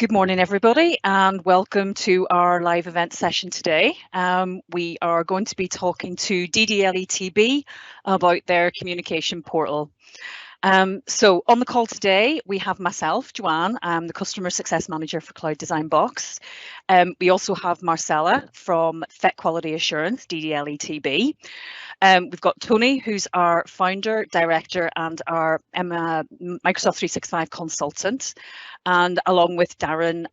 Good morning, everybody, and welcome to our live event session today. We are going to be talking to DDLETB about their communication portal. So on the call today, we have myself, Joanne, I'm the Customer Success Manager for Cloud Design Box. We also have Marcella from FET Quality Assurance, DDLETB. We've got Tony, who's our founder, director, and our Microsoft 365 consultant, and along with Darren,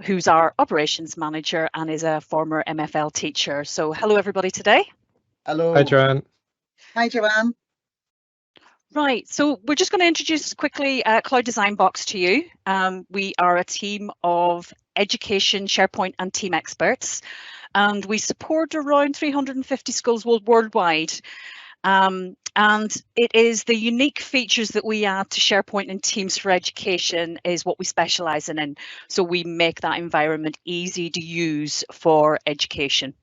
who's our operations manager and is a former MFL teacher. So hello, everybody today. Hello. Hi, Joanne. Hi, Joanne. Right, so we're just going to introduce quickly Cloud Design Box to you. We are a team of education, SharePoint and team experts, and we support around 350 schools worldwide. And it is the unique features that we add to SharePoint and Teams for education is what we specialise in. So we make that environment easy to use for education.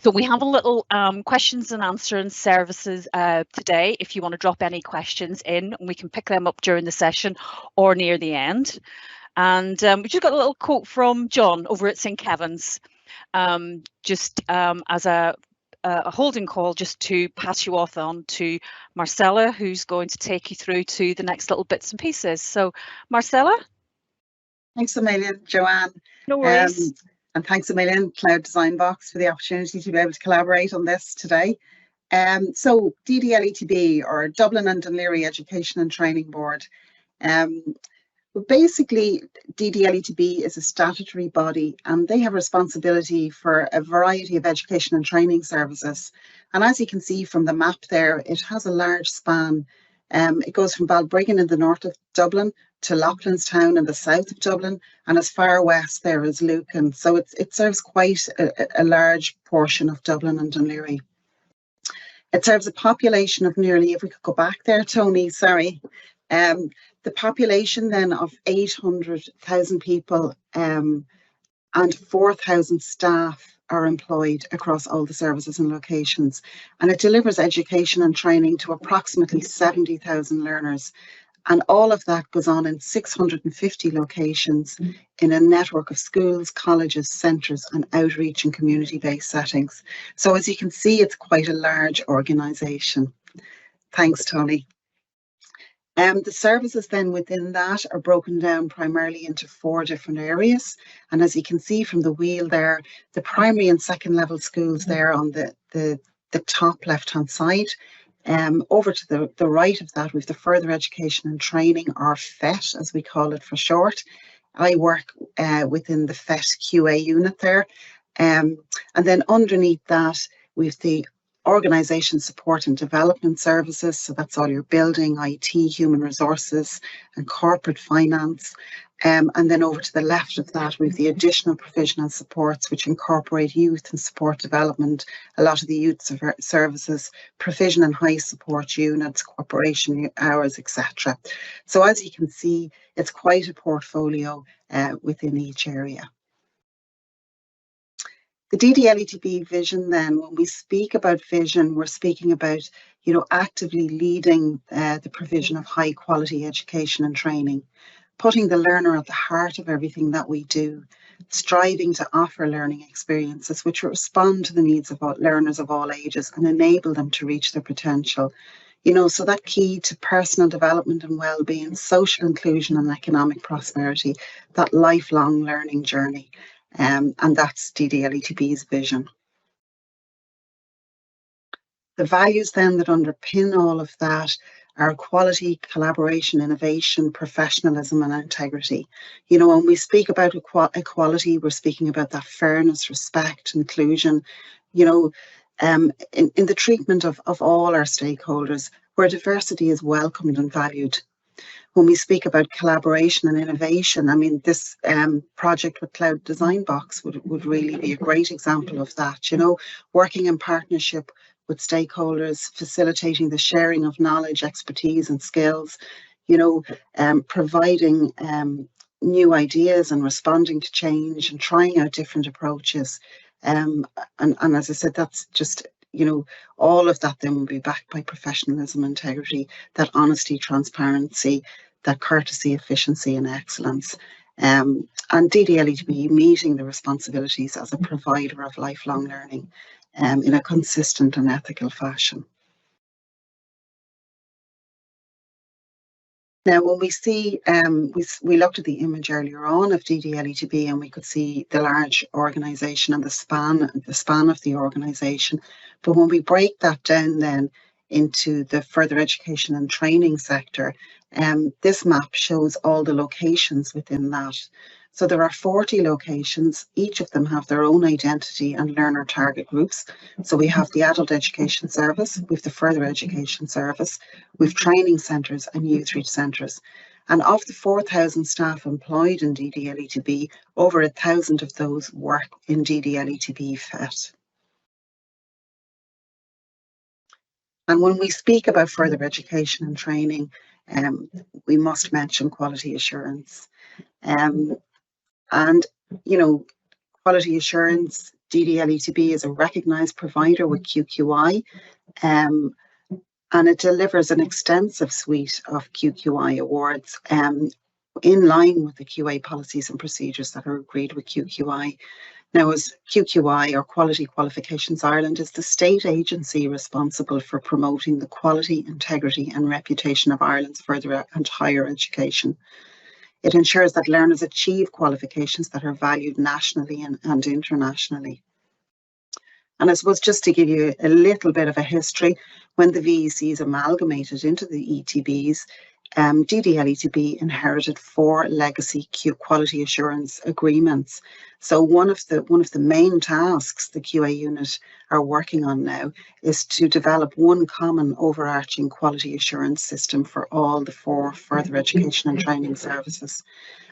So we have a little questions and answers services today. If you want to drop any questions in, we can pick them up during the session or near the end. And we just got a little quote from John over at St. Kevin's, as a holding call, just to pass you off on to Marcella, who's going to take you through to the next little bits and pieces. So Marcella. Thanks a million, Joanne. No worries. And thanks a million, Cloud Design Box, for the opportunity to be able to collaborate on this today. So DDLETB, or Dublin and Dún Laoghaire Education and Training Board. Basically, DDLETB is a statutory body and they have responsibility for a variety of education and training services. And as you can see from the map there, it has a large span. It goes from Balbriggan in the north of Dublin to Loughlinstown in the south of Dublin, and as far west there is Lucan. So it serves quite a large portion of Dublin and Dún Laoghaire. It serves a population of nearly, if we could go back there, Tony, sorry, the population then of 800,000 people and 4,000 staff are employed across all the services and locations. And it delivers education and training to approximately 70,000 learners. And all of that goes on in 650 locations in a network of schools, colleges, centres and outreach and community-based settings. So as you can see, it's quite a large organisation. Thanks, Tony. The services then within that are broken down primarily into 4 different areas. And as you can see from the wheel there, the primary and second level schools there on the top left-hand side. Over to the right of that, we've the further education and training, or FET as we call it for short. I work within the FET QA unit there. And then underneath that, we've the organisation support and development services. So that's all your building, IT, human resources and corporate finance. And then over to the left of that, we've the additional provision and supports which incorporate youth and support development, a lot of the youth services, provision and high support units, cooperation hours, etc. So as you can see, it's quite a portfolio within each area. The DDLETB vision then, when we speak about vision, we're speaking about, actively leading the provision of high quality education and training, putting the learner at the heart of everything that we do, striving to offer learning experiences which respond to the needs of learners of all ages and enable them to reach their potential. So that key to personal development and well-being, social inclusion and economic prosperity, that lifelong learning journey. And that's DDLETB's vision. The values then that underpin all of that are quality, collaboration, innovation, professionalism and integrity. When we speak about equality, we're speaking about that fairness, respect, inclusion, in the treatment of all our stakeholders, where diversity is welcomed and valued. When we speak about collaboration and innovation, I mean, this project with Cloud Design Box would really be a great example of that, working in partnership with stakeholders, facilitating the sharing of knowledge, expertise and skills, providing new ideas and responding to change and trying out different approaches. And as I said, that's just, all of that then will be backed by professionalism, integrity, that honesty, transparency, that courtesy, efficiency and excellence. And DDLETB meeting the responsibilities as a provider of lifelong learning in a consistent and ethical fashion. Now, when we see, we looked at the image earlier on of DDLETB, and we could see the large organisation and the span of the organisation. But when we break that down then into the further education and training sector, this map shows all the locations within that. So there are 40 locations. Each of them have their own identity and learner target groups. So we have the Adult Education Service, we have the Further Education Service, we have training centres and youth reach centres. And of the 4,000 staff employed in DDLETB, over 1,000 of those work in DDLETB FET. And when we speak about further education and training, we must mention quality assurance. And, you know, quality assurance, DDLETB is a recognised provider with QQI, and it delivers an extensive suite of QQI awards in line with the QA policies and procedures that are agreed with QQI. Now, as QQI, or Quality Qualifications Ireland, is the state agency responsible for promoting the quality, integrity and reputation of Ireland's further and higher education. It ensures that learners achieve qualifications that are valued nationally and internationally. And I suppose just to give you a little bit of a history, when the VECs amalgamated into the ETBs, DDLETB inherited 4 legacy quality assurance agreements. So one of the main tasks the QA unit are working on now is to develop one common overarching quality assurance system for all the 4 further education and training services.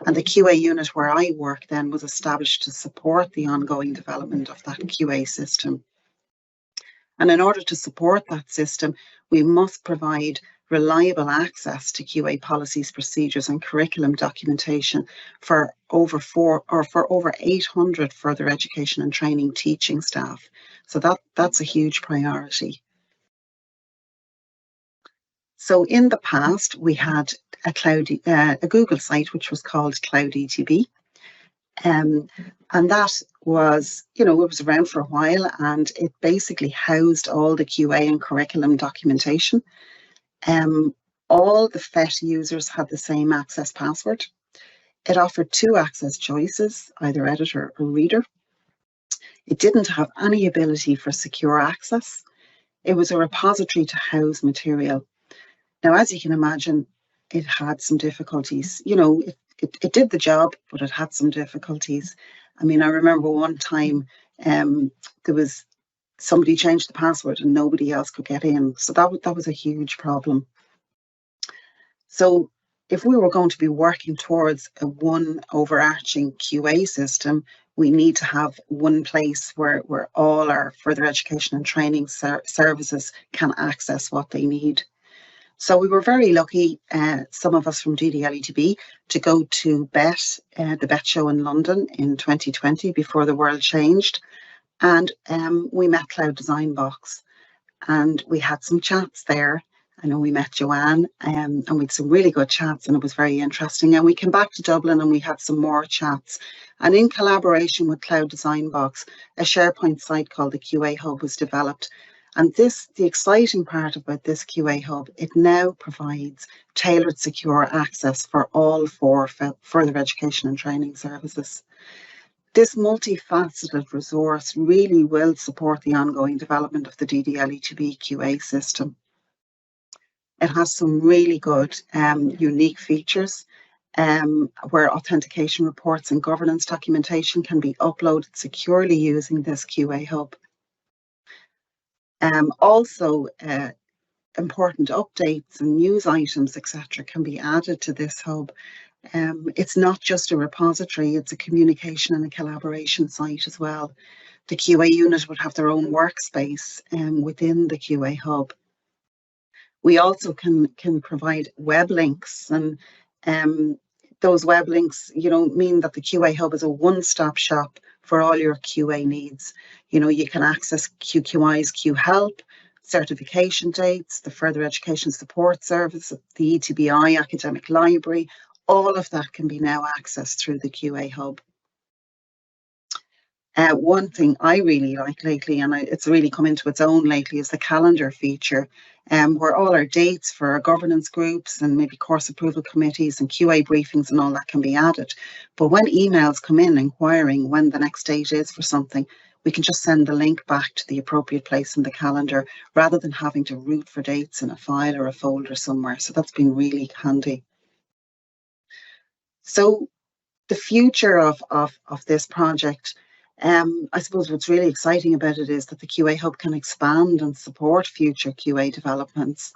And the QA unit where I work then was established to support the ongoing development of that QA system. And in order to support that system, we must provide reliable access to QA policies, procedures and curriculum documentation for over 800 further education and training teaching staff. So that's a huge priority. So in the past, we had a Google site which was called CloudETB. And that was, you know, it was around for a while, and it basically housed all the QA and curriculum documentation. All the FET users had the same access password. It offered 2 access choices, either editor or reader. It didn't have any ability for secure access. It was a repository to house material. Now, as you can imagine, it had some difficulties. You know, it did the job, but it had some difficulties. I mean, I remember one time there was somebody changed the password and nobody else could get in. So that was a huge problem. So if we were going to be working towards a one overarching QA system, we need to have one place where all our further education and training services can access what they need. So we were very lucky, some of us from DDLETB, to go to BET, the BET show in London in 2020 before the world changed. And we met Cloud Design Box and we had some chats there. I know we met Joanne and we had some really good chats and it was very interesting. And we came back to Dublin and we had some more chats. And in collaboration with Cloud Design Box, a SharePoint site called the QA Hub was developed. And the exciting part about this QA Hub, it now provides tailored secure access for all 4 further education and training services. This multifaceted resource really will support the ongoing development of the DDLETB QA system. It has some really good unique features where authentication reports and governance documentation can be uploaded securely using this QA Hub. Also, important updates and news items, etc., can be added to this hub. It's not just a repository, it's a communication and a collaboration site as well. The QA unit would have their own workspace within the QA hub. We also can provide web links, and those web links, you know, mean that the QA hub is a one-stop shop for all your QA needs. You know, you can access QQI's Q Help, certification dates, the Further Education Support Service, the ETBI Academic Library, all of that can be now accessed through the QA Hub. One thing I really like lately, and it's really come into its own lately, is the calendar feature, where all our dates for our governance groups and maybe course approval committees and QA briefings and all that can be added. But when emails come in inquiring when the next date is for something, we can just send the link back to the appropriate place in the calendar rather than having to root for dates in a file or a folder somewhere. So that's been really handy. So the future of this project, I suppose what's really exciting about it is that the QA Hub can expand and support future QA developments.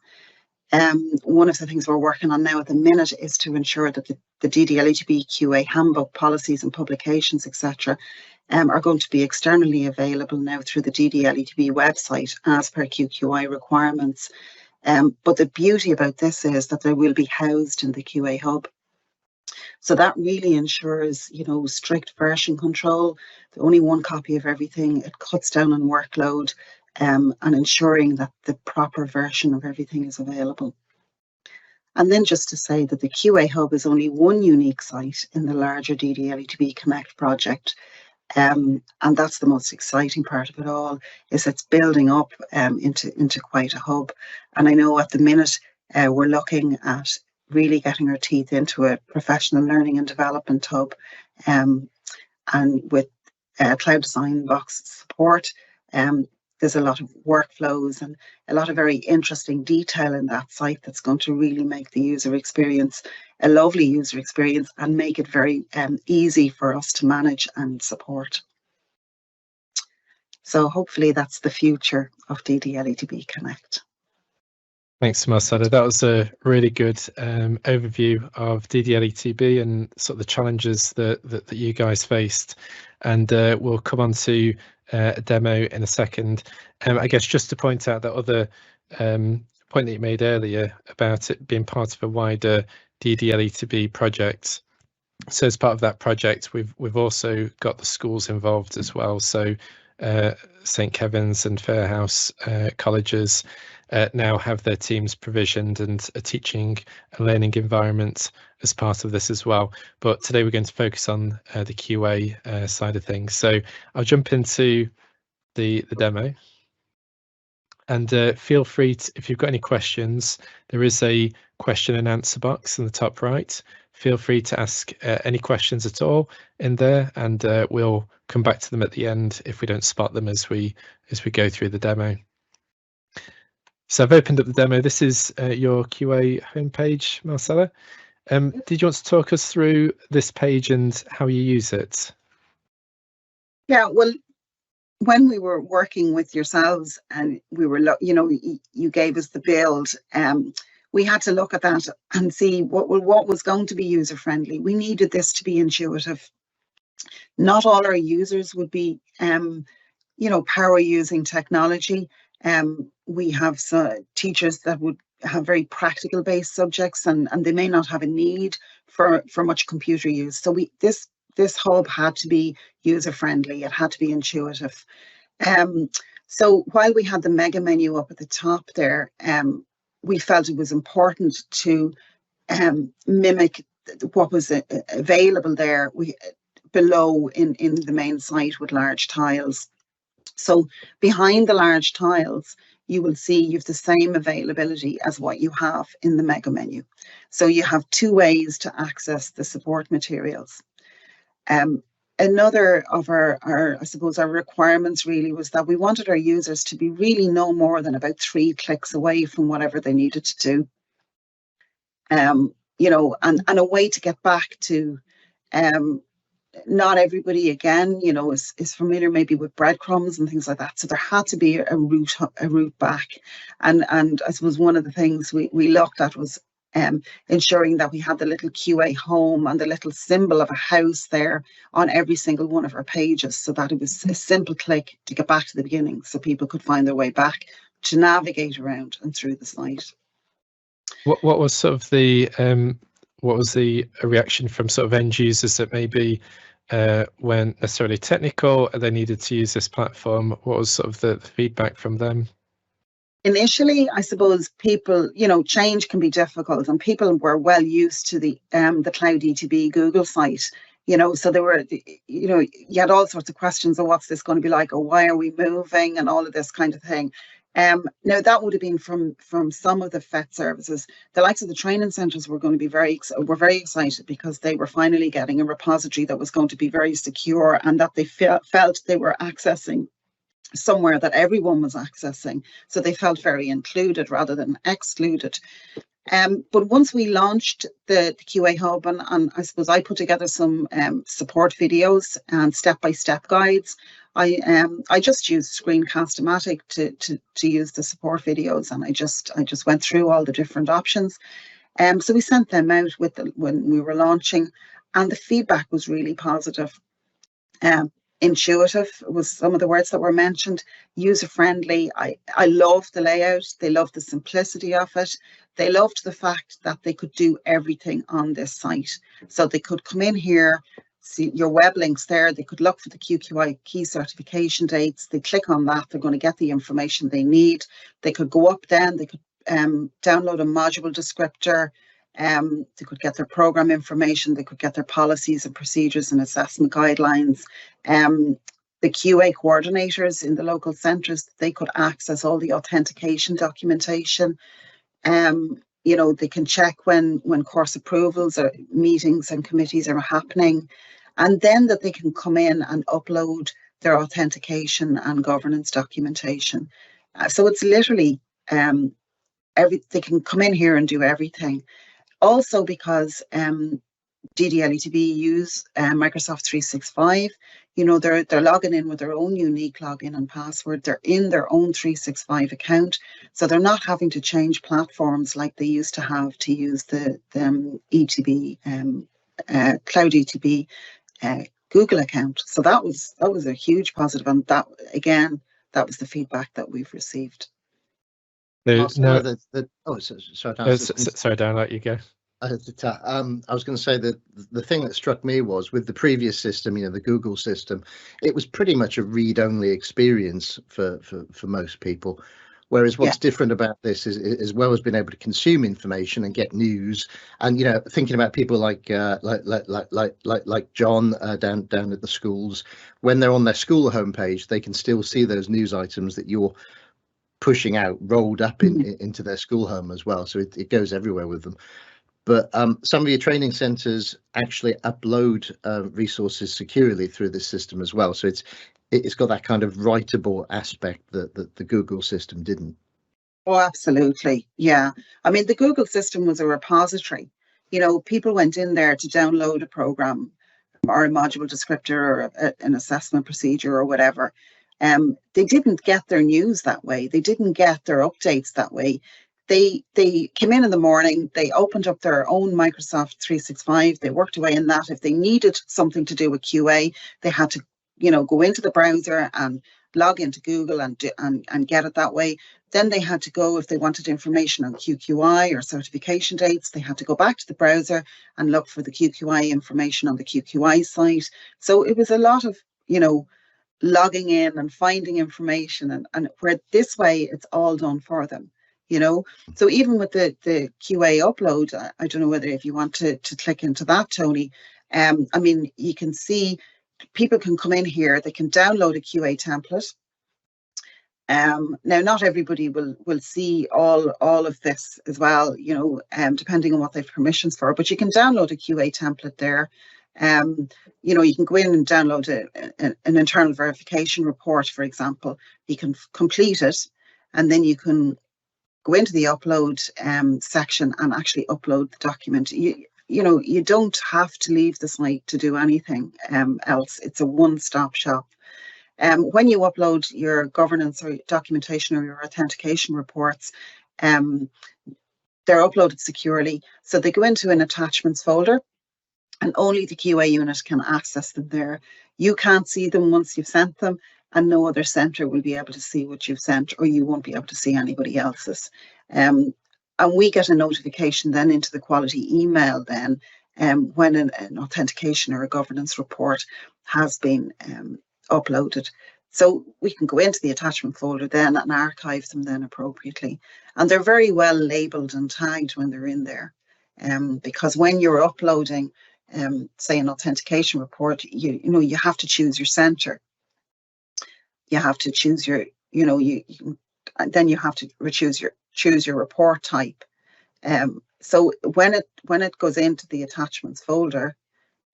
One of the things we're working on now at the minute is to ensure that the DDLETB QA handbook, policies and publications, etc., are going to be externally available now through the DDLETB website as per QQI requirements. But the beauty about this is that they will be housed in the QA Hub. So that really ensures, you know, strict version control, only one copy of everything. It cuts down on workload, and ensuring that the proper version of everything is available. And then just to say that the QA Hub is only one unique site in the larger DDLETB Connect project. And that's the most exciting part of it all, is it's building up into quite a hub. And I know at the minute we're looking at really getting our teeth into a professional learning and development hub, and with Cloud Design Box support, there's a lot of workflows and a lot of very interesting detail in that site that's going to really make the user experience a lovely user experience and make it very easy for us to manage and support. So hopefully that's the future of DDLETB Connect. Thanks, Marcella. That was a really good overview of DDLETB and sort of the challenges that you guys faced. And we'll come on to a demo in a second. I guess just to point out that other point that you made earlier about it being part of a wider DDLETB project. So as part of that project, we've also got the schools involved as well. So St Kevin's and Fairhouse colleges now have their teams provisioned and a teaching and learning environment as part of this as well. But today we're going to focus on the QA side of things. So I'll jump into the demo. And feel free to, if you've got any questions, there is a question and answer box in the top right. Feel free to ask any questions at all in there, and we'll come back to them at the end if we don't spot them as we go through the demo. So I've opened up the demo. This is your QA homepage, Marcella. Did you want to talk us through this page and how you use it? Yeah, well, when we were working with yourselves and we were, you know, you gave us the build, we had to look at that and see what was going to be user friendly. We needed this to be intuitive. Not all our users would be, you know, power using technology. We have teachers that would have very practical based subjects, and they may not have a need for much computer use. So this hub had to be user friendly. It had to be intuitive. So while we had the mega menu up at the top there, we felt it was important to mimic what was available there below in the main site with large tiles. So behind the large tiles, you will see you have the same availability as what you have in the mega menu. So you have two ways to access the support materials. Another of our, I suppose, our requirements really was that we wanted our users to be really no more than about 3 clicks away from whatever they needed to do. You know, and a way to get back to, not everybody, again, you know, is familiar maybe with breadcrumbs and things like that. So there had to be a route back. And I suppose one of the things we looked at was ensuring that we had the little QA home and the little symbol of a house there on every single one of our pages, so that it was a simple click to get back to the beginning, so people could find their way back to navigate around and through the site. What was sort of the what was the reaction from sort of end users that maybe weren't necessarily technical and they needed to use this platform? What was sort of the feedback from them? Initially, I suppose people, change can be difficult, and people were well used to the CloudETB Google site, so they were, you had all sorts of questions of what's this going to be like, or why are we moving, and all of this kind of thing. Now that would have been from some of the FET services. The likes of the training centres were going to be very excited, because they were finally getting a repository that was going to be very secure, and that they felt they were accessing somewhere that everyone was accessing, so they felt very included rather than excluded. But once we launched the QA Hub, and I suppose I put together some support videos and step-by-step guides, I just used Screencast-O-Matic to use the support videos, and I just went through all the different options. So we sent them out when we were launching, and the feedback was really positive. Intuitive was some of the words that were mentioned. User-friendly. I loved the layout. They loved the simplicity of it. They loved the fact that they could do everything on this site. So they could come in here, see your web links there. They could look for the QQI key certification dates. They click on that. They're going to get the information they need. They could go up then. They could download a module descriptor. They could get their program information, they could get their policies and procedures and assessment guidelines. The QA coordinators in the local centres, they could access all the authentication documentation. They can check when course approvals or meetings and committees are happening, and then that they can come in and upload their authentication and governance documentation. So it's literally they can come in here and do everything. Also, because DDLETB use Microsoft 365, they're logging in with their own unique login and password. They're in their own 365 account, so they're not having to change platforms like they used to have to use the ETB, CloudETB Google account. So that was a huge positive, and that was the feedback that we've received. Sorry, Dan, I'll let you go. I was going to say that the thing that struck me was, with the previous system, the Google system, it was pretty much a read-only experience for most people. Whereas what's different about this is, as well as being able to consume information and get news, and thinking about people like John down at the schools, when they're on their school homepage, they can still see those news items that you're pushing out rolled up into their school home as well, so it goes everywhere with them. But some of your training centres actually upload resources securely through this system as well, so it's got that kind of writable aspect that the Google system didn't. Oh, absolutely, yeah. I mean, the Google system was a repository. People went in there to download a program or a module descriptor or an assessment procedure or whatever. They didn't get their news that way. They didn't get their updates that way. They came in the morning, they opened up their own Microsoft 365, they worked away in that. If they needed something to do with QA, they had to, go into the browser and log into Google and get it that way. Then they had to go, if they wanted information on QQI or certification dates, they had to go back to the browser and look for the QQI information on the QQI site. So it was a lot of, logging in and finding information, and where this way it's all done for them, So even with the QA upload, I don't know whether if you want to click into that, Tony. I mean, you can see people can come in here, they can download a QA template. Now, not everybody will see all of this as well, depending on what they've permissions for, but you can download a QA template there. You can go in and download an internal verification report, for example. You can complete it, and then you can go into the upload section and actually upload the document. You don't have to leave the site to do anything else. It's a one-stop shop. When you upload your governance or documentation or your authentication reports, they're uploaded securely. So they go into an attachments folder, and only the QA unit can access them there. You can't see them once you've sent them, and no other centre will be able to see what you've sent, or you won't be able to see anybody else's. And we get a notification then into the quality email then when an authentication or a governance report has been uploaded. So we can go into the attachment folder then and archive them then appropriately. And they're very well labelled and tagged when they're in there. Because when you're uploading, say, an authentication report, you know, you have to choose your centre. You have to choose your, you know, and then you have to choose your report type. So when it goes into the attachments folder,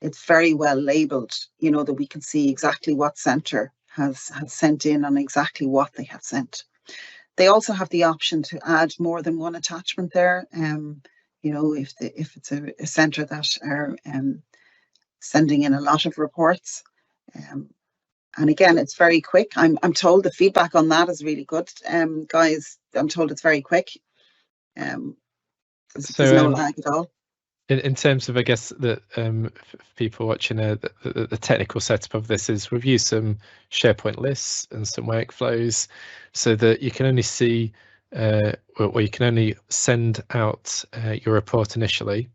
it's very well labelled, you know, that we can see exactly what centre has sent in and exactly what they have sent. They also have the option to add more than one attachment there. You know, if it's a centre that are sending in a lot of reports. And again, it's very quick. I'm told the feedback on that is really good. Guys, I'm told it's very quick. There's no lag at all. In terms of, I guess, that people watching the technical setup of this is we've used some SharePoint lists and some workflows so that you can only see or you can only send out your report initially,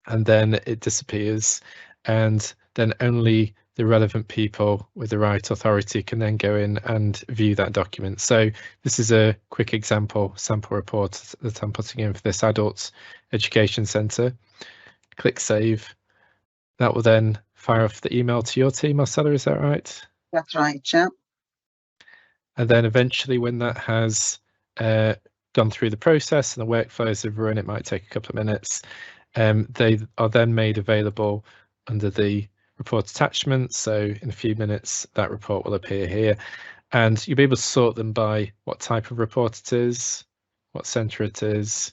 and then it disappears, and then only the relevant people with the right authority can then go in and view that document. So this is a quick sample report that I'm putting in for this adult education centre. Click save. That will then fire off the email to your team, Marcella, is that right? That's right, yeah. And then eventually when that has gone through the process and the workflows have run, it might take a couple of minutes. They are then made available under the report attachment. So in a few minutes, that report will appear here, and you'll be able to sort them by what type of report it is, what centre it is.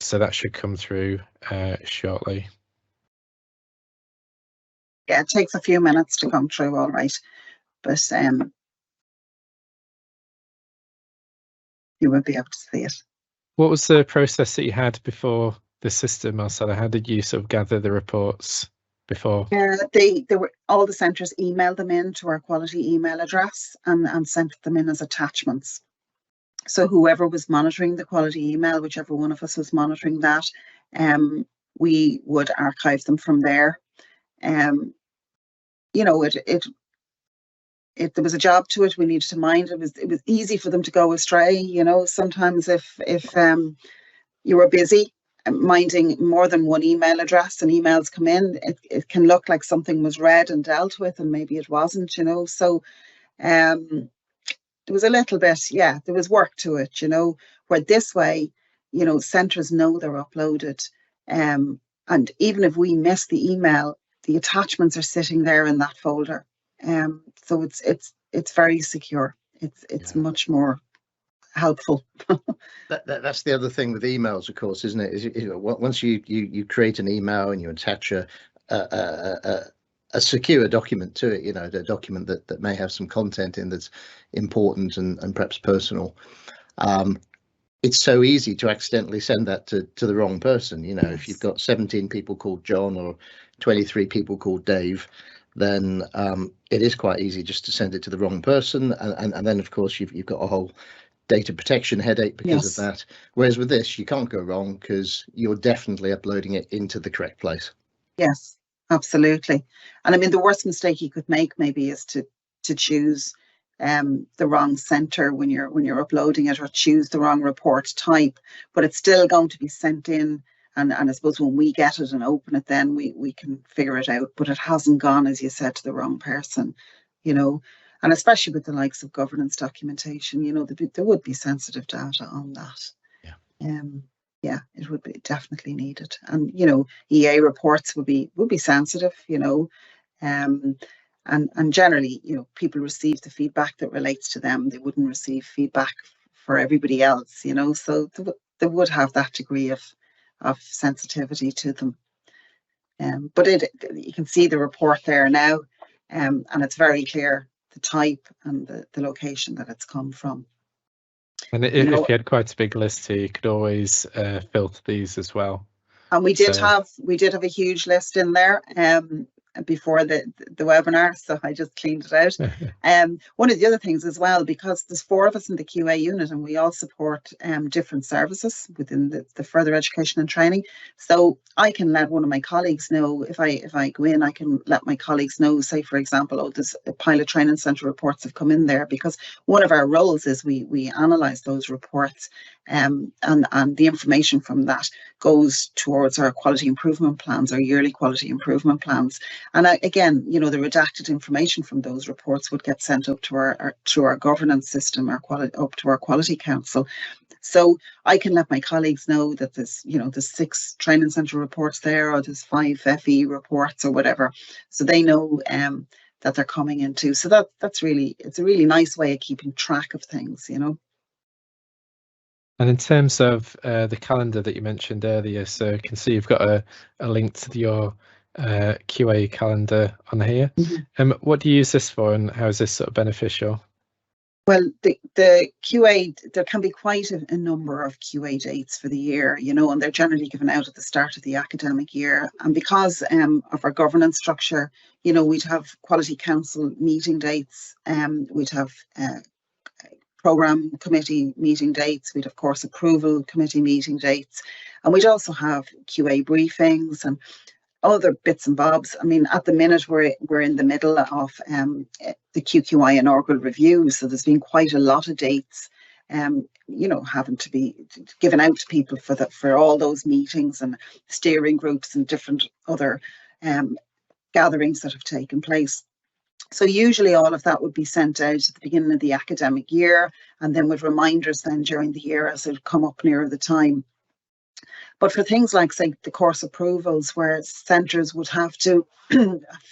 So that should come through shortly. Yeah, it takes a few minutes to come through, all right. But you will be able to see it. What was the process that you had before the system, Marcella? How did you sort of gather the reports before? They were, all the centres emailed them in to our quality email address and sent them in as attachments. So whoever was monitoring the quality email, whichever one of us was monitoring that, we would archive them from there. You know, there was a job to it. We needed to mind. It was easy for them to go astray. You know, sometimes if you were busy minding more than one email address and emails come in, it can look like something was read and dealt with, and maybe it wasn't. You know, so there was a little bit, yeah, there was work to it. You know, where this way, you know, centres know they're uploaded, and even if we miss the email, the attachments are sitting there in that folder. So it's very secure. It's much more helpful. That's the other thing with emails, of course, isn't it? Is, you know, once you create an email and you attach a secure document to it, you know, the document that may have some content in that's important and perhaps personal. It's so easy to accidentally send that to the wrong person. You know, yes. If you've got 17 people called John or 23 people called Dave, then it is quite easy just to send it to the wrong person. And then, of course, you've got a whole data protection headache because of that. Whereas with this, you can't go wrong because you're definitely uploading it into the correct place. Yes, absolutely. And I mean, the worst mistake you could make maybe is to choose the wrong centre when you're uploading it, or choose the wrong report type, but it's still going to be sent in. And I suppose when we get it and open it, then we can figure it out. But it hasn't gone, as you said, to the wrong person, you know. And especially with the likes of governance documentation, you know, there would be sensitive data on that. Yeah. Yeah, it would be definitely needed. And, you know, EA reports would be sensitive, you know. And generally, you know, people receive the feedback that relates to them. They wouldn't receive feedback for everybody else, you know. So they would have that degree of sensitivity to them. But you can see the report there now, and it's very clear the type and the location that it's come from. And if you had quite a big list here, you could always filter these as well. And we did have a huge list in there. before the webinar, so I just cleaned it out. One of the other things as well, because there's 4 of us in the QA unit and we all support different services within the further education and training. So I can let one of my colleagues know, if I go in, I can let my colleagues know, say for example, oh, there's a pilot training centre reports have come in there, because one of our roles is we analyse those reports, and the information from that goes towards our quality improvement plans, our yearly quality improvement plans. And again, you know, the redacted information from those reports would get sent up to our governance system, up to our quality council. So I can let my colleagues know that there's, you know, there's 6 training centre reports there, or there's 5 FE reports or whatever, so they know that they're coming into. So it's a really nice way of keeping track of things, you know. And in terms of the calendar that you mentioned earlier, so I can see you've got a link to your QA calendar on here. What do you use this for, and how is this sort of beneficial? Well, the QA, there can be quite a number of QA dates for the year, you know, and they're generally given out at the start of the academic year. And because of our governance structure, you know, we'd have quality council meeting dates, we'd have programme committee meeting dates, we'd of course approval committee meeting dates, and we'd also have QA briefings and other bits and bobs. I mean, at the minute we're in the middle of the QQI inaugural review, so there's been quite a lot of dates, you know, having to be given out to people for all those meetings and steering groups and different other gatherings that have taken place. So usually all of that would be sent out at the beginning of the academic year, and then with reminders then during the year as it come up nearer the time. But for things like, say, the course approvals, where centres would have to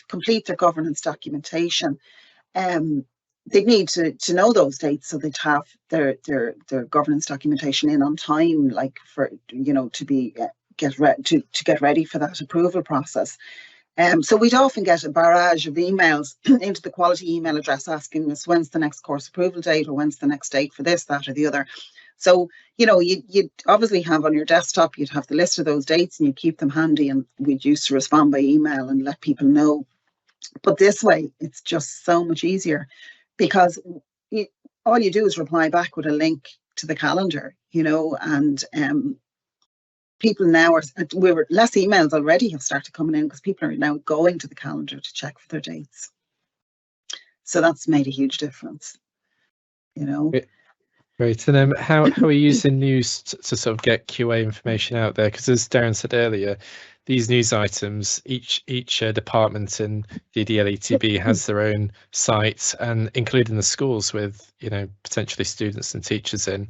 complete their governance documentation, they'd need to know those dates, so they'd have their governance documentation in on time, like for, you know, to get ready for that approval process. So we'd often get a barrage of emails into the quality email address asking us when's the next course approval date, or when's the next date for this, that or the other. So, you know, you'd obviously have on your desktop, you'd have the list of those dates and you'd keep them handy, and we'd used to respond by email and let people know. But this way, it's just so much easier, because all you do is reply back with a link to the calendar, you know, and people now less emails already have started coming in, because people are now going to the calendar to check for their dates. So that's made a huge difference, you know. Great. And how are you using news to sort of get QA information out there? Because as Darren said earlier, these news items, each department in DDLETB has their own site, and including the schools with, you know, potentially students and teachers in.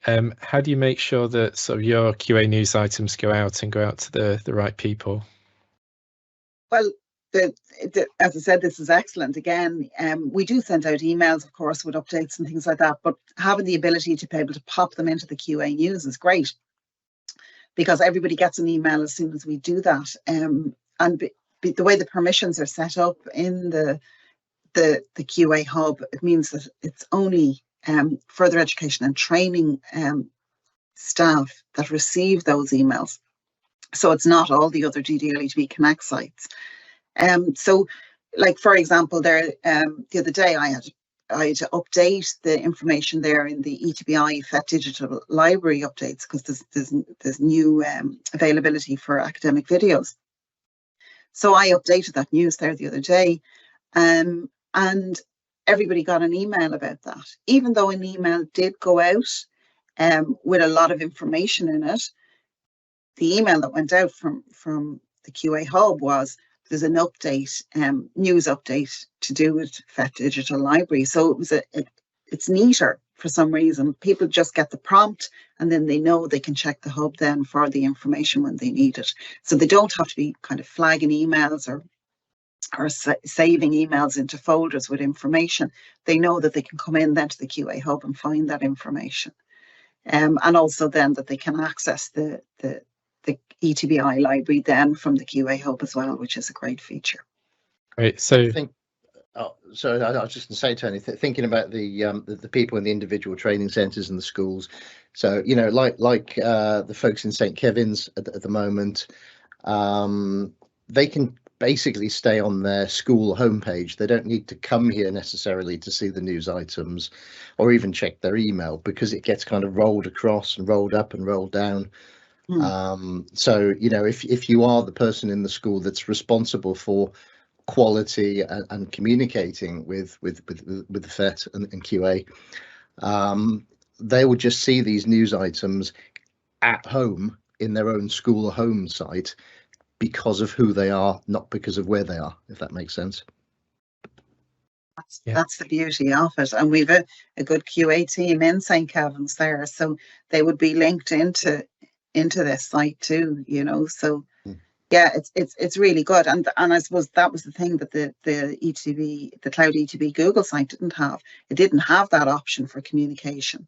How do you make sure that sort of your QA news items go out to the right people? Well, as I said, this is excellent. Again, we do send out emails, of course, with updates and things like that, but having the ability to be able to pop them into the QA news is great, because everybody gets an email as soon as we do that. And the way the permissions are set up in the QA hub, it means that it's only further education and training staff that receive those emails. So it's not all the other DDLETB Connect sites. So, like for example, there the other day I had to update the information there in the ETB FET Digital Library updates, because there's new availability for academic videos. So I updated that news there the other day, and everybody got an email about that. Even though an email did go out with a lot of information in it, the email that went out from the QA hub was, there's an update, news update to do with FET Digital Library. So it was it's neater for some reason. People just get the prompt, and then they know they can check the hub then for the information when they need it. So they don't have to be kind of flagging emails or saving emails into folders with information. They know that they can come in then to the QA hub and find that information. And also then that they can access the ETBI library then from the QA hub as well, which is a great feature. Great. So I think, so I was just going to say, Tony, thinking about the people in the individual training centres and the schools. So, you know, like the folks in St. Kevin's at the moment, they can basically stay on their school homepage. They don't need to come here necessarily to see the news items or even check their email, because it gets kind of rolled across and rolled up and rolled down. So, you know, if you are the person in the school that's responsible for quality and communicating with the FET and QA, they will just see these news items at home in their own school or home site, because of who they are, not because of where they are, if that makes sense. That's the beauty of it. And we've a good QA team in St. Kevin's there, so they would be linked into this site too, you know. So yeah, it's really good. And I suppose that was the thing that the ETB, the CloudETB Google site didn't have. It didn't have that option for communication.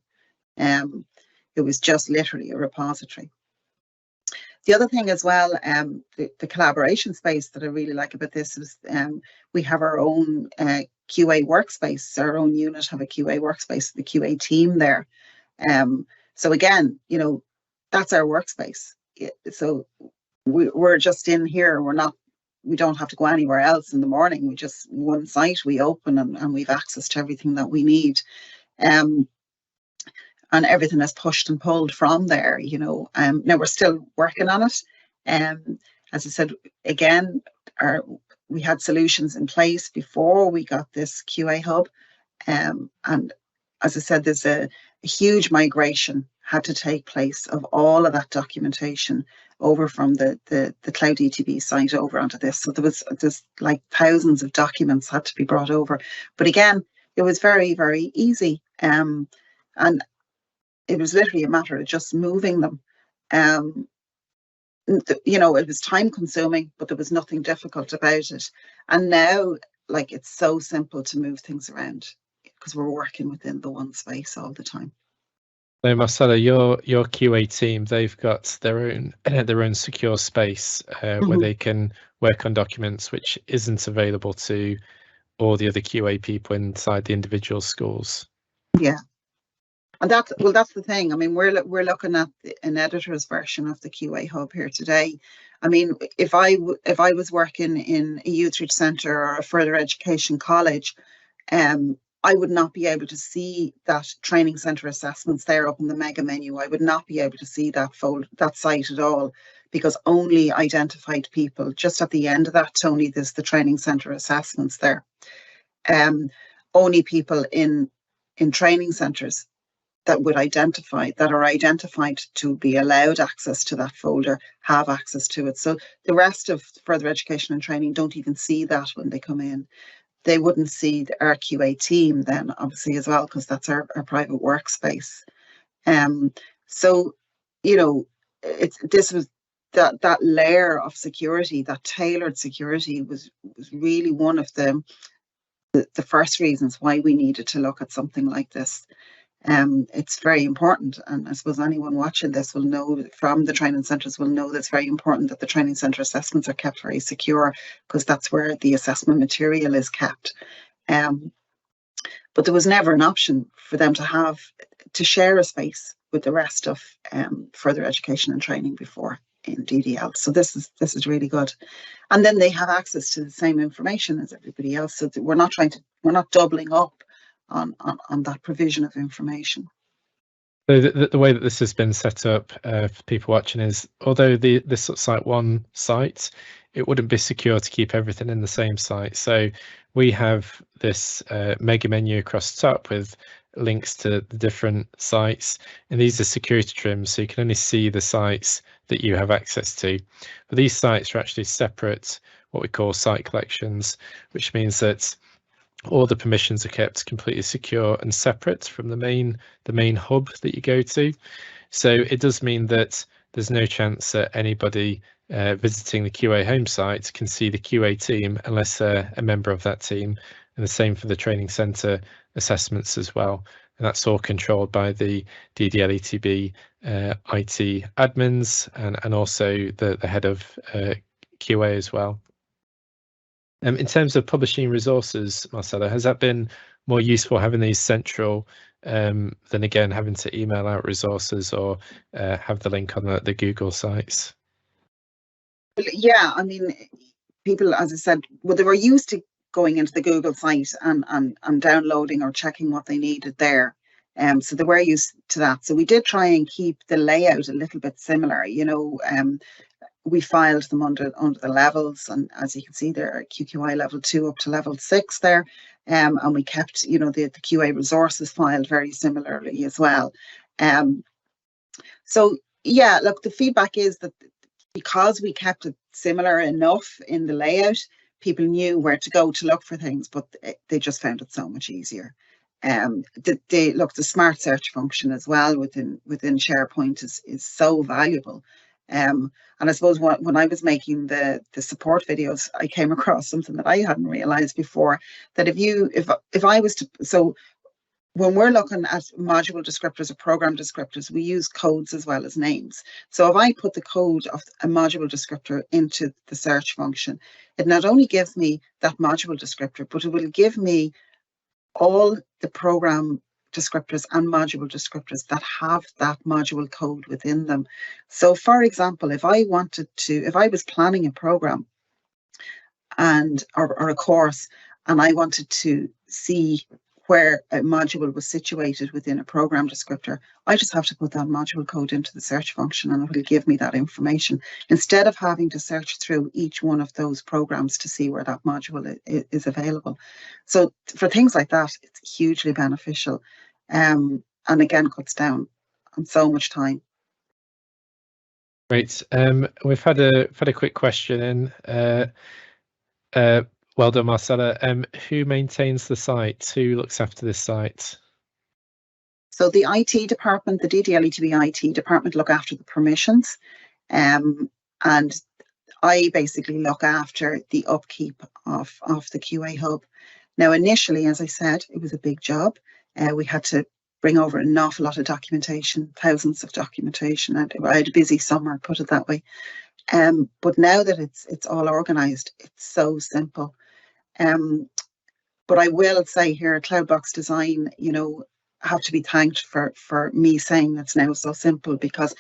It was just literally a repository. The other thing as well, the collaboration space that I really like about this is we have our own QA workspace. Our own unit have a QA workspace, the QA team there. So again, you know, that's our workspace. So we're just in here. We don't have to go anywhere else in the morning. We just, one site we open and we've access to everything that we need. And everything is pushed and pulled from there, you know. Now we're still working on it. As I said, again, we had solutions in place before we got this QA hub. And as I said, there's a huge migration had to take place of all of that documentation over from the CloudETB site over onto this. So there's like thousands of documents had to be brought over. But again, it was very, very easy. And it was literally a matter of just moving them. You know, it was time consuming, but there was nothing difficult about it. And now, like, it's so simple to move things around because we're working within the one space all the time. So Marcella, your QA team, they've got their own secure space where they can work on documents which isn't available to all the other QA people inside the individual schools. Yeah. And that's the thing. I mean, we're looking at an editor's version of the QA hub here today. I mean, if I was working in a youth reach centre or a further education college, I would not be able to see that training centre assessments there up in the mega menu. I would not be able to see that site at all, because only identified people, just at the end of that, Tony, there's the training centre assessments there. Only people in training centres that are identified to be allowed access to that folder have access to it. So the rest of further education and training don't even see that when they come in. They wouldn't see our QA team then, obviously, as well, because that's our private workspace. So, you know, this was that layer of security, that tailored security was really one of the first reasons why we needed to look at something like this. It's very important, and I suppose anyone watching this will know from the training centres will know that it's very important that the training centre assessments are kept very secure, because that's where the assessment material is kept. But there was never an option for them to share a space with the rest of further education and training before in DDL. So this is really good, and then they have access to the same information as everybody else. So we're not doubling up on that provision of information. So the way that this has been set up for people watching is, although this looks like one site, it wouldn't be secure to keep everything in the same site. So we have this mega menu across the top with links to the different sites, and these are security trims, so you can only see the sites that you have access to. But these sites are actually separate, what we call site collections, which means that all the permissions are kept completely secure and separate from the main hub that you go to. So it does mean that there's no chance that anybody visiting the QA home site can see the QA team unless they're a member of that team, and the same for the training centre assessments as well. And that's all controlled by the DDLETB IT admins and also the head of QA as well. In terms of publishing resources, Marcella, has that been more useful having these central than again having to email out resources or have the link on the Google sites? Yeah, I mean, people, as I said, well, they were used to going into the Google site and downloading or checking what they needed there. So they were used to that. So we did try and keep the layout a little bit similar. You know, we filed them under the levels, and as you can see there, QQI level 2 up to level 6 there. And we kept, you know, the QA resources filed very similarly as well. So yeah, look, the feedback is that because we kept it similar enough in the layout, people knew where to go to look for things, but they just found it so much easier. The smart search function as well within SharePoint is so valuable. And I suppose when I was making the support videos, I came across something that I hadn't realized before, that if I was to, so when we're looking at module descriptors or program descriptors, we use codes as well as names. So if I put the code of a module descriptor into the search function, it not only gives me that module descriptor, but it will give me all the program descriptors and module descriptors that have that module code within them. So for example, if I was planning a program or a course, and I wanted to see where a module was situated within a program descriptor, I just have to put that module code into the search function and it will give me that information, instead of having to search through each one of those programs to see where that module is available. So for things like that, it's hugely beneficial, and again, cuts down on so much time. Great. We've had a quick question in. Well done, Marcella. Who maintains the site? Who looks after this site? So the IT department, the DDLETB IT department, look after the permissions, and I basically look after the upkeep of the QA hub. Now, initially, as I said, it was a big job. We had to bring over an awful lot of documentation, thousands of documentation. And I had a busy summer, put it that way. But now that it's all organised, it's so simple. But I will say here, Cloudbox Design, you know, have to be thanked for me saying that's now so simple, because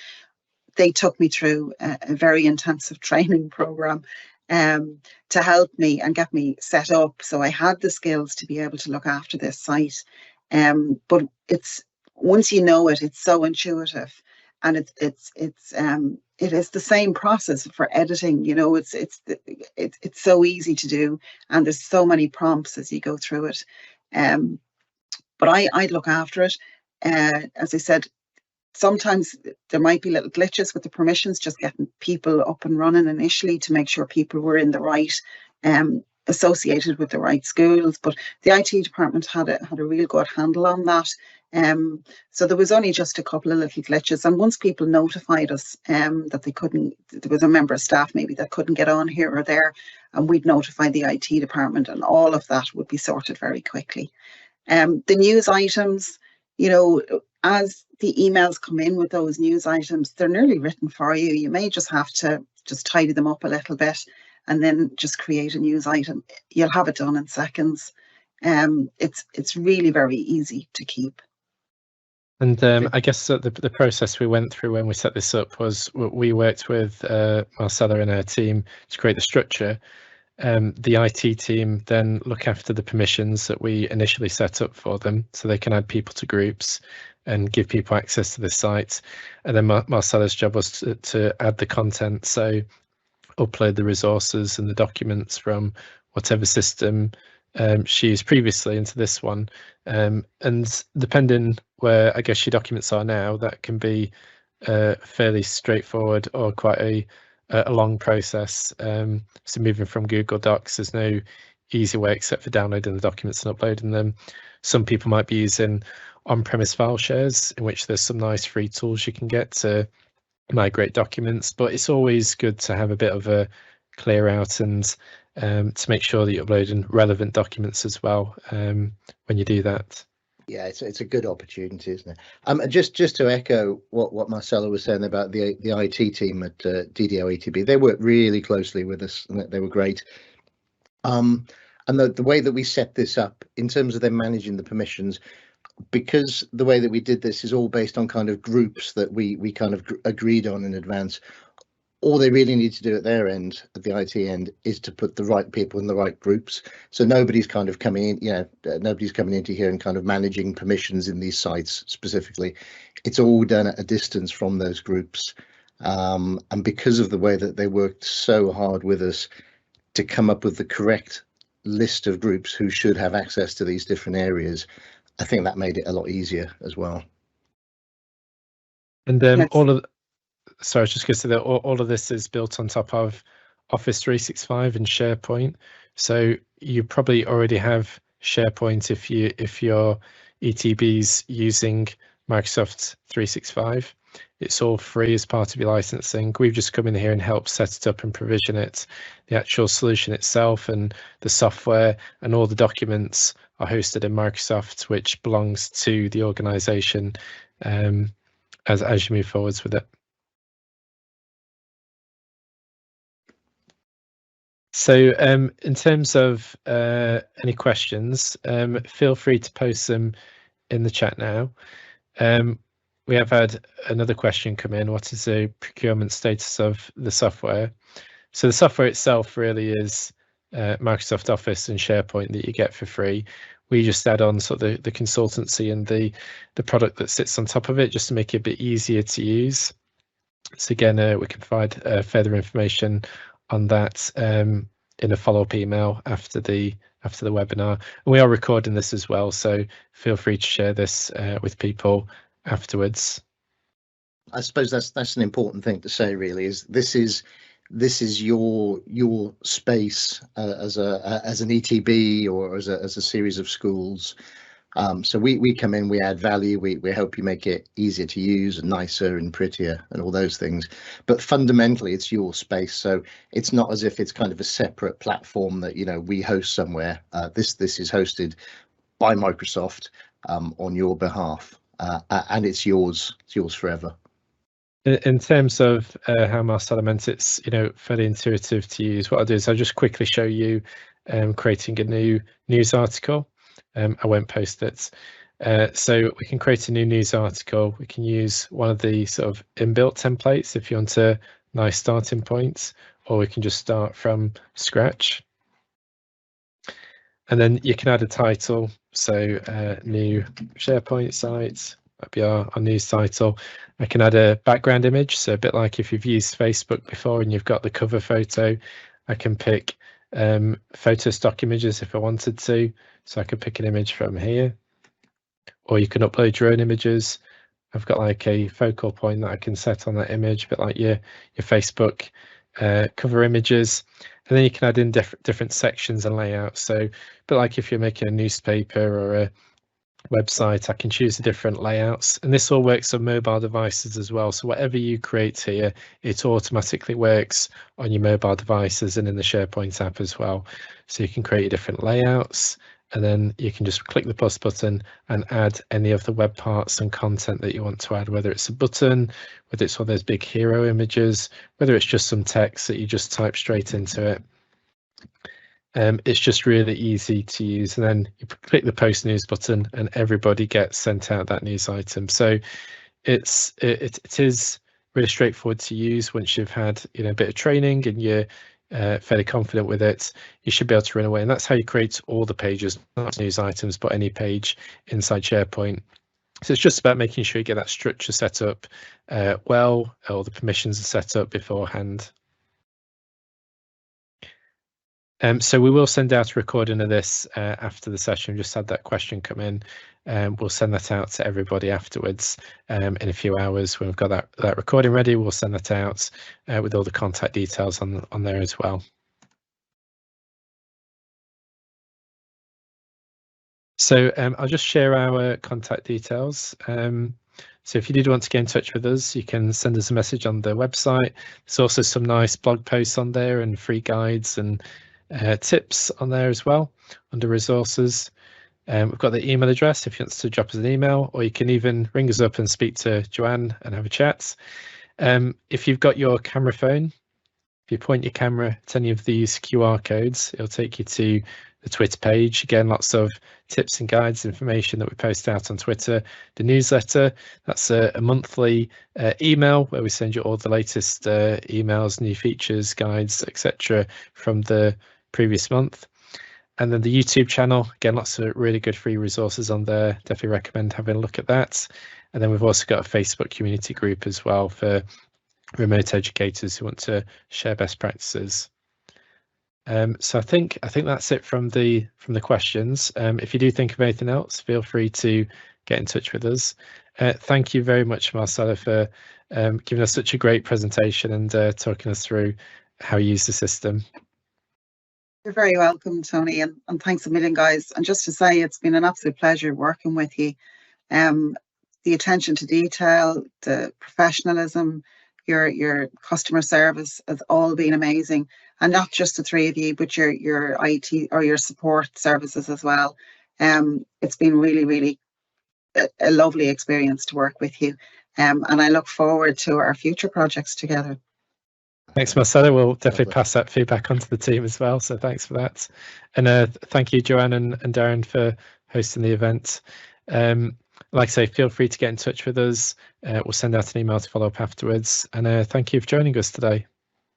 they took me through a very intensive training program to help me and get me set up, so I had the skills to be able to look after this site. But it's, once you know it, it's so intuitive, and it is the same process for editing. You know, it's so easy to do, and there's so many prompts as you go through it. But I look after it. As I said, sometimes there might be little glitches with the permissions, just getting people up and running initially to make sure people were in the right, associated with the right schools. But the IT department had a real good handle on that. So there was only just a couple of little glitches, and once people notified us that they couldn't, there was a member of staff maybe that couldn't get on here or there, and we'd notify the IT department, and all of that would be sorted very quickly. The news items, you know, as the emails come in with those news items, they're nearly written for you. You may just have to just tidy them up a little bit and then just create a news item. You'll have it done in seconds. It's really very easy to keep. And I guess the process we went through when we set this up was we worked with Marcella and her team to create the structure. The IT team then look after the permissions that we initially set up for them, so they can add people to groups and give people access to the site. And then Marcella's job was to add the content, so upload the resources and the documents from whatever system she used previously into this one. And depending where I guess your documents are now, that can be fairly straightforward or quite a long process. So moving from Google Docs, there's no easy way except for downloading the documents and uploading them. Some people might be using on-premise file shares, in which there's some nice free tools you can get to migrate documents, but it's always good to have a bit of a clear out and to make sure that you're uploading relevant documents as well when you do that. Yeah, it's a good opportunity, isn't it? Just to echo what Marcella was saying about the IT team at DDLETB, they worked really closely with us, and they were great. And the way that we set this up in terms of them managing the permissions, because the way that we did this is all based on kind of groups that we kind of agreed on in advance. all they really need to do at their end, at the IT end, is to put the right people in the right groups. So nobody's kind of coming in, nobody's coming into here and kind of managing permissions in these sites specifically. It's all done at a distance from those groups. And because of the way that they worked so hard with us to come up with the correct list of groups who should have access to these different areas, I think that made it a lot easier as well. And Yes. So I was just going to say that all of this is built on top of Office 365 and SharePoint. So you probably already have SharePoint if your ETB's using Microsoft 365. It's all free as part of your licensing. We've just come in here and helped set it up and provision it. The actual solution itself and the software and all the documents are hosted in Microsoft, which belongs to the organization as you move forwards with it. So in terms of any questions, feel free to post them in the chat now. We have had another question come in. What is the procurement status of the software? So the software itself really is Microsoft Office and SharePoint that you get for free. We just add on sort of the consultancy and the product that sits on top of it just to make it a bit easier to use. So again, we can provide further information on that in a follow-up email after the webinar. And we are recording this as well, so feel free to share this with people afterwards. I suppose that's an important thing to say, really, is this is your space as an ETB or as a series of schools. So we come in, we add value, we help you make it easier to use and nicer and prettier and all those things. But fundamentally, it's your space. So it's not as if it's kind of a separate platform that, we host somewhere. This is hosted by Microsoft on your behalf, and it's yours forever. In terms of how Marcella meant it's fairly intuitive to use, what I'll do is I'll just quickly show you creating a new news article. I won't post it. So we can create a new news article. We can use one of the sort of inbuilt templates if you want a nice starting point, or we can just start from scratch. And then you can add a title. So new SharePoint site, that'd be our news title. I can add a background image. So a bit like if you've used Facebook before and you've got the cover photo, I can pick photo stock images if I wanted to. So I could pick an image from here, or you can upload your own images. I've got like a focal point that I can set on that image, a bit like your Facebook cover images. And then you can add in different sections and layouts. So a bit like if you're making a newspaper or a website, I can choose the different layouts, and this all works on mobile devices as well. So whatever you create here, it automatically works on your mobile devices and in the SharePoint app as well. So you can create your different layouts, and then you can just click the plus button and add any of the web parts and content that you want to add, whether it's a button, whether it's one of those big hero images, whether it's just some text that you just type straight into it. It's just really easy to use, and then you click the post news button and everybody gets sent out that news item. So it is really straightforward to use. Once you've had a bit of training and you're fairly confident with it, you should be able to run away. And that's how you create all the pages, not news items, but any page inside SharePoint. So it's just about making sure you get that structure set up well, all the permissions are set up beforehand. So we will send out a recording of this after the session. We just had that question come in. We'll send that out to everybody afterwards in a few hours. When we've got that recording ready, we'll send that out with all the contact details on there as well. So I'll just share our contact details. So if you did want to get in touch with us, you can send us a message on the website. There's also some nice blog posts on there and free guides and tips on there as well under resources. We've got the email address if you want to drop us an email, or you can even ring us up and speak to Joanne and have a chat. If you've got your camera phone, if you point your camera to any of these QR codes, it'll take you to Twitter page. Again, lots of tips and guides, information that we post out on Twitter. The newsletter, that's a monthly email where we send you all the latest emails, new features, guides, etc. from the previous month. And then the YouTube channel, again, lots of really good free resources on there. Definitely recommend having a look at that. And then we've also got a Facebook community group as well for remote educators who want to share best practices. So I think that's it from the questions. If you do think of anything else, feel free to get in touch with us. Thank you very much, Marcella, for giving us such a great presentation and talking us through how you use the system. You're very welcome, Tony, and thanks a million, guys. And just to say, it's been an absolute pleasure working with you. The attention to detail, the professionalism, your customer service has all been amazing, and not just the three of you, but your IT or your support services as well. It's been really a lovely experience to work with you, and I look forward to our future projects together. Thanks, Marcella. We'll definitely pass that feedback onto the team as well. So thanks for that. And thank you, Joanne and Darren, for hosting the event. Like I say, feel free to get in touch with us. We'll send out an email to follow up afterwards. And thank you for joining us today.